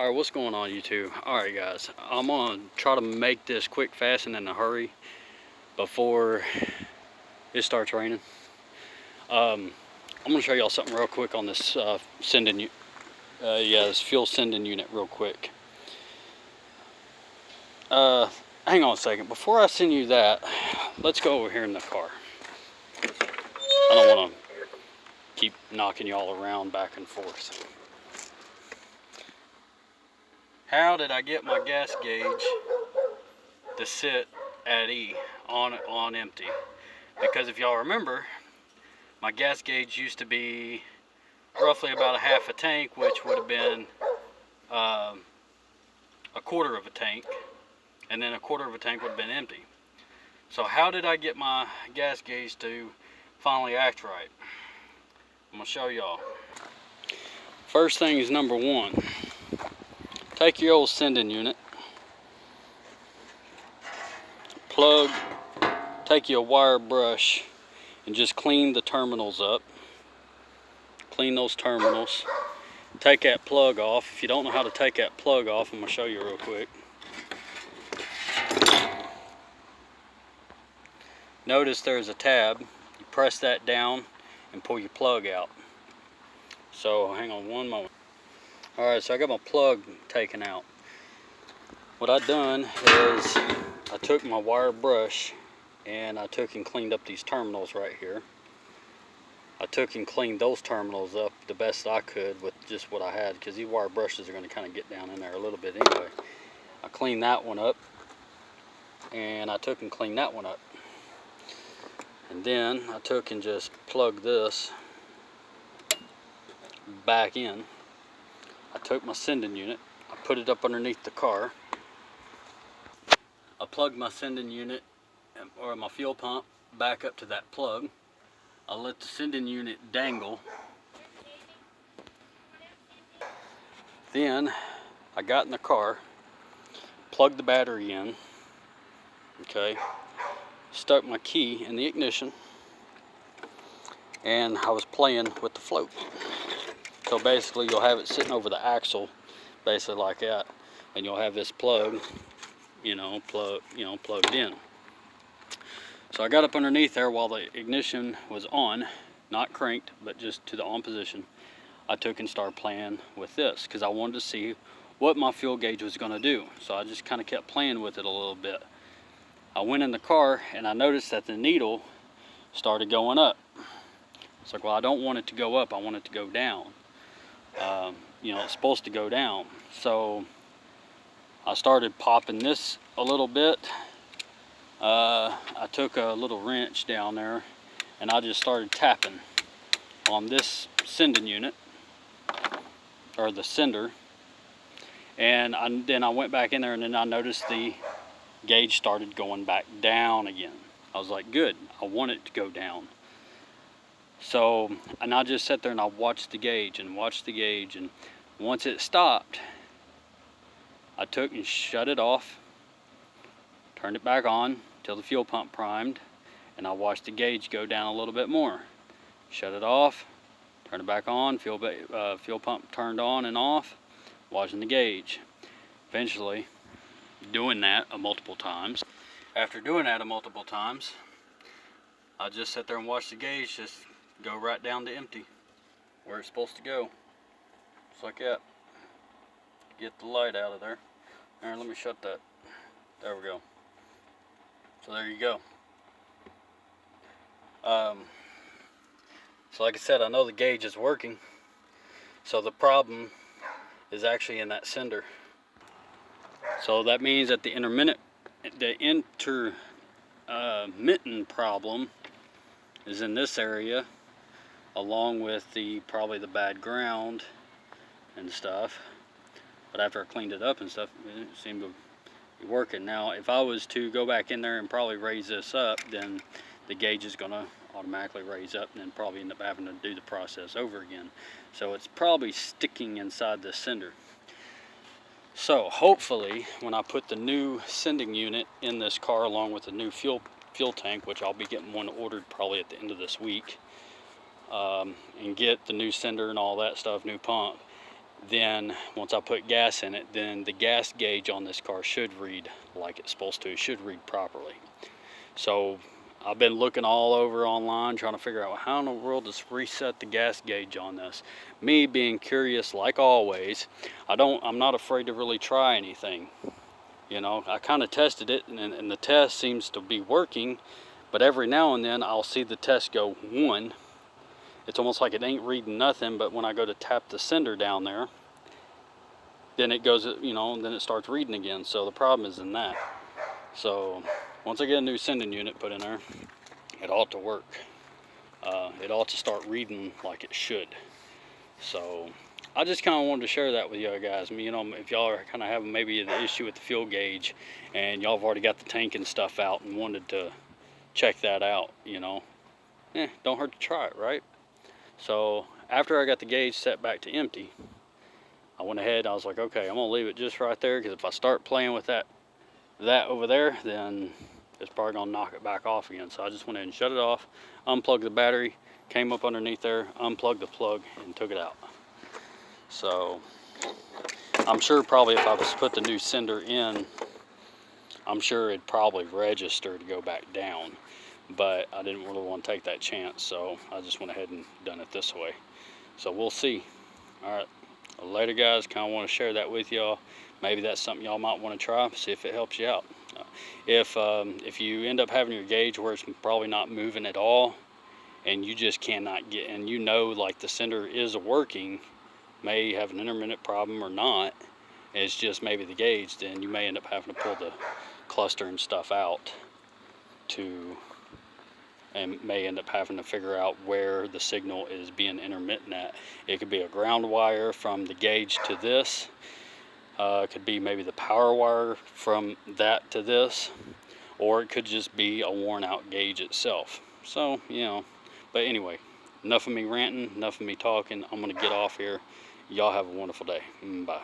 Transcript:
Alright, what's going on YouTube? Alright guys, I'm gonna try to make this quick, fast, and in a hurry before it starts raining. I'm gonna show y'all something real quick on this this fuel sending unit real quick. Hang on a second. Before I send you that, let's go over here in the car. I don't want to keep knocking y'all around back and forth. How did I get my gas gauge to sit at E on empty? Because if y'all remember, my gas gauge used to be roughly about a half a tank, which would have been a quarter of a tank, and then a quarter of a tank would have been empty. So how did I get my gas gauge to finally act right? I'm gonna show y'all. First thing is number one. Take your old sending unit, take your wire brush and just clean the terminals up. Clean those terminals. Take that plug off. If you don't know how to take that plug off, I'm going to show you real quick. Notice there's a tab. You press that down and pull your plug out. So hang on one moment. Alright, so I got my plug taken out. What I done is I took my wire brush and I took and cleaned up these terminals right here. I took and cleaned those terminals up the best I could with just what I had, because these wire brushes are going to kind of get down in there a little bit anyway. I cleaned that one up and I took and cleaned that one up. And then I took and just plugged this back in. I took my sending unit, I put it up underneath the car. I plugged my sending unit or my fuel pump back up to that plug. I let the sending unit dangle. Then I got in the car, plugged the battery in, okay, stuck my key in the ignition, and I was playing with the float. So basically you'll have it sitting over the axle, basically like that, and you'll have this plug, plugged in. So I got up underneath there while the ignition was on, not cranked, but just to the on position. I took and started playing with this because I wanted to see what my fuel gauge was going to do. So I just kind of kept playing with it a little bit. I went in the car and I noticed that the needle started going up. It's like, well, I don't want it to go up, I want it to go down. It's supposed to go down. So I started popping this a little bit. I took a little wrench down there and I just started tapping on this sending unit, or the sender, and then I went back in there and then I noticed the gauge started going back down again. I was like, good, I want it to go down. So, and I just sat there and I watched the gauge, and once it stopped, I took and shut it off, turned it back on till the fuel pump primed, and I watched the gauge go down a little bit more. Shut it off, turned it back on, fuel pump turned on and off, watching the gauge. Eventually, doing that multiple times. After doing that multiple times, I just sat there and watched the gauge just go right down to empty, where it's supposed to go. Just like that. Get the light out of there. Alright, let me shut that. There we go. So there you go. So like I said, I know the gauge is working. So the problem is actually in that sender. So that means that the intermittent problem is in this area, along with probably the bad ground and stuff. But after I cleaned it up and stuff, it seemed to be working. Now, if I was to go back in there and probably raise this up, then the gauge is going to automatically raise up and then probably end up having to do the process over again. So it's probably sticking inside the sender. So hopefully, when I put the new sending unit in this car along with the new fuel tank, which I'll be getting one ordered probably at the end of this week, and get the new sender and all that stuff, new pump, then once I put gas in it, then the gas gauge on this car should read like it's supposed to. It should read properly. So I've been looking all over online trying to figure out how in the world to reset the gas gauge on this. Me being curious like always, I'm not afraid to really try anything. You know, I kind of tested it and the test seems to be working, but every now and then I'll see the test go 1. It's almost like it ain't reading nothing, but when I go to tap the sender down there, then it goes, you know, and then it starts reading again. So the problem is in that. So once I get a new sending unit put in there, it ought to work. It ought to start reading like it should. So I just kind of wanted to share that with you guys. I mean, you know, if y'all are kind of having maybe the issue with the fuel gauge and y'all have already got the tank and stuff out and wanted to check that out, you know, don't hurt to try it, right? So after I got the gauge set back to empty, I went ahead, I was like, okay, I'm gonna leave it just right there, because if I start playing with that over there, then it's probably gonna knock it back off again. So I just went ahead and shut it off, unplugged the battery, came up underneath there, unplugged the plug, and took it out. So I'm sure probably if I was to put the new sender in, I'm sure it'd probably register to go back down, but I didn't really want to take that chance, so I just went ahead and done it this way. So we'll see. All right, later guys, kind of want to share that with y'all. Maybe that's something y'all might want to try, see if it helps you out. If you end up having your gauge where it's probably not moving at all, and you just cannot get, and you know like the sender is working, may have an intermittent problem or not, it's just maybe the gauge, then you may end up having to pull the cluster and stuff out and may end up having to figure out where the signal is being intermittent at. It could be a ground wire from the gauge to this. It could be maybe the power wire from that to this, or it could just be a worn out gauge itself. So, you know, but anyway, enough of me ranting, enough of me talking. I'm gonna get off here. Y'all have a wonderful day. Bye.